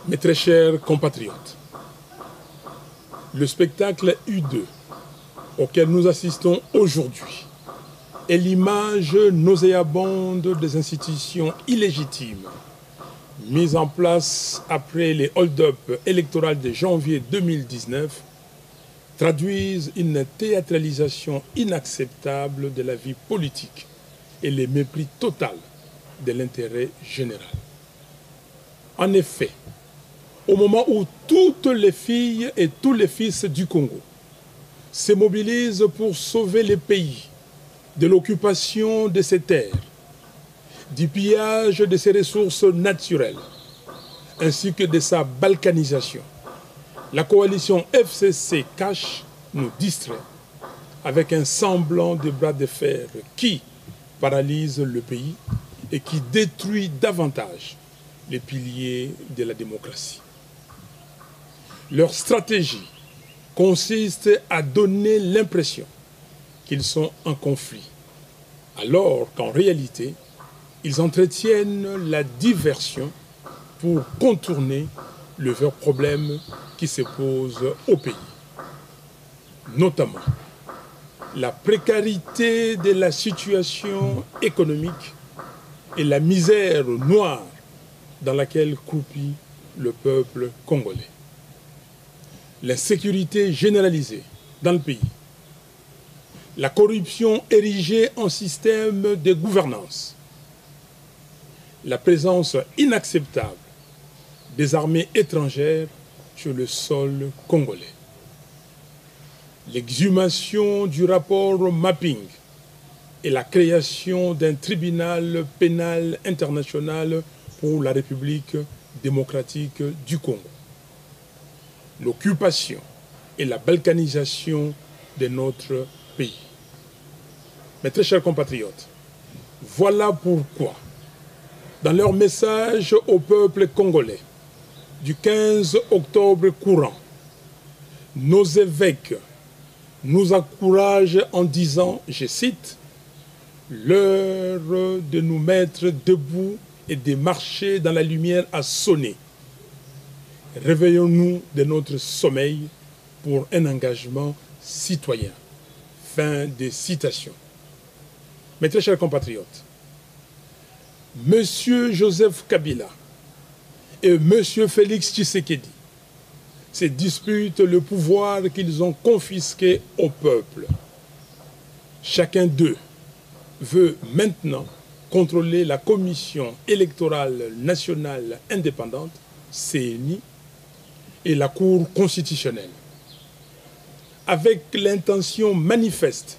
Mes très chers compatriotes, le spectacle U2 auquel nous assistons aujourd'hui est l'image nauséabonde des institutions illégitimes mises en place après les hold-up électoraux de janvier 2019 traduisent une théâtralisation inacceptable de la vie politique et le mépris total de l'intérêt général. En effet, au moment où toutes les filles et tous les fils du Congo se mobilisent pour sauver le pays de l'occupation de ses terres, du pillage de ses ressources naturelles, ainsi que de sa balkanisation, la coalition FCC cache, nous distrait, avec un semblant de bras de fer qui paralyse le pays et qui détruit davantage les piliers de la démocratie. Leur stratégie consiste à donner l'impression qu'ils sont en conflit, alors qu'en réalité, ils entretiennent la diversion pour contourner le vrai problème qui se pose au pays. Notamment, la précarité de la situation économique et la misère noire dans laquelle croupit le peuple congolais. L'insécurité généralisée dans le pays, la corruption érigée en système de gouvernance, la présence inacceptable des armées étrangères sur le sol congolais, l'exhumation du rapport mapping et la création d'un tribunal pénal international pour la République démocratique du Congo, l'occupation et la balkanisation de notre pays. Mes très chers compatriotes, voilà pourquoi, dans leur message au peuple congolais du 15 octobre courant, nos évêques nous encouragent en disant, je cite, « L'heure de nous mettre debout et de marcher dans la lumière a sonné. Réveillons-nous de notre sommeil pour un engagement citoyen. » Fin de citation. Mes très chers compatriotes, Monsieur Joseph Kabila et Monsieur Félix Tshisekedi se disputent le pouvoir qu'ils ont confisqué au peuple. Chacun d'eux veut maintenant contrôler la Commission électorale nationale indépendante, CENI, et la Cour constitutionnelle, avec l'intention manifeste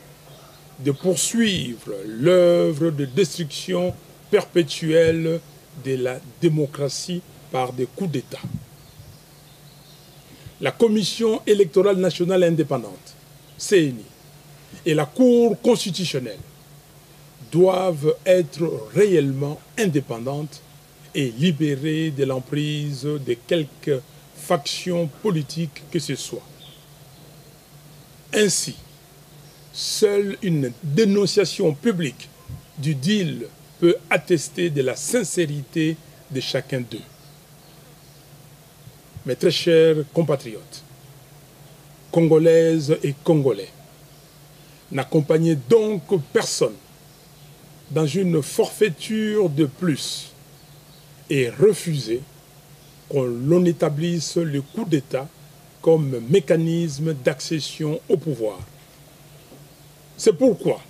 de poursuivre l'œuvre de destruction perpétuelle de la démocratie par des coups d'État. La Commission électorale nationale indépendante, CENI, et la Cour constitutionnelle doivent être réellement indépendantes et libérées de l'emprise de quelque faction politique que ce soit. Ainsi, seule une dénonciation publique du deal peut attester de la sincérité de chacun d'eux. Mes très chers compatriotes, Congolaises et Congolais, n'accompagnez donc personne dans une forfaiture de plus et refusez qu'on établisse le coup d'État comme mécanisme d'accession au pouvoir. C'est pourquoi,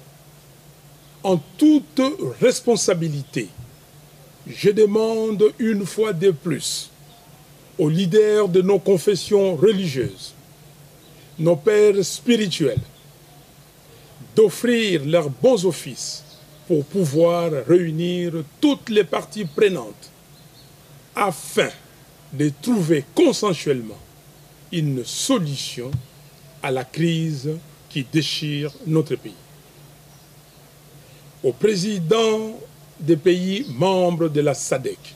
en toute responsabilité, je demande une fois de plus aux leaders de nos confessions religieuses, nos pères spirituels, d'offrir leurs bons offices pour pouvoir réunir toutes les parties prenantes afin de trouver consensuellement une solution à la crise qui déchire notre pays. Au président des pays membres de la SADC,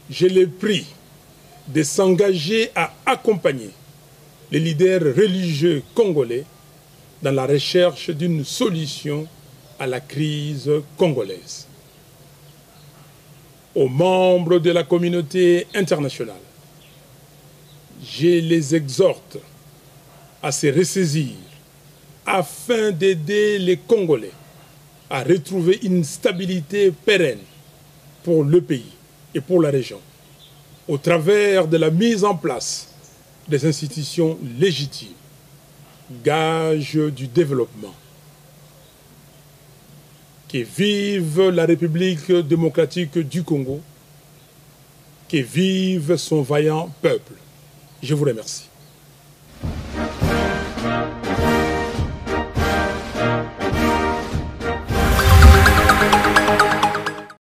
je les prie de s'engager à accompagner les leaders religieux congolais dans la recherche d'une solution à la crise congolaise. aux membres de la communauté internationale. Je les exhorte à se ressaisir afin d'aider les Congolais à retrouver une stabilité pérenne pour le pays et pour la région, au travers de la mise en place des institutions légitimes, gage du développement. Que vive la République démocratique du Congo, que vive son vaillant peuple. Je vous remercie.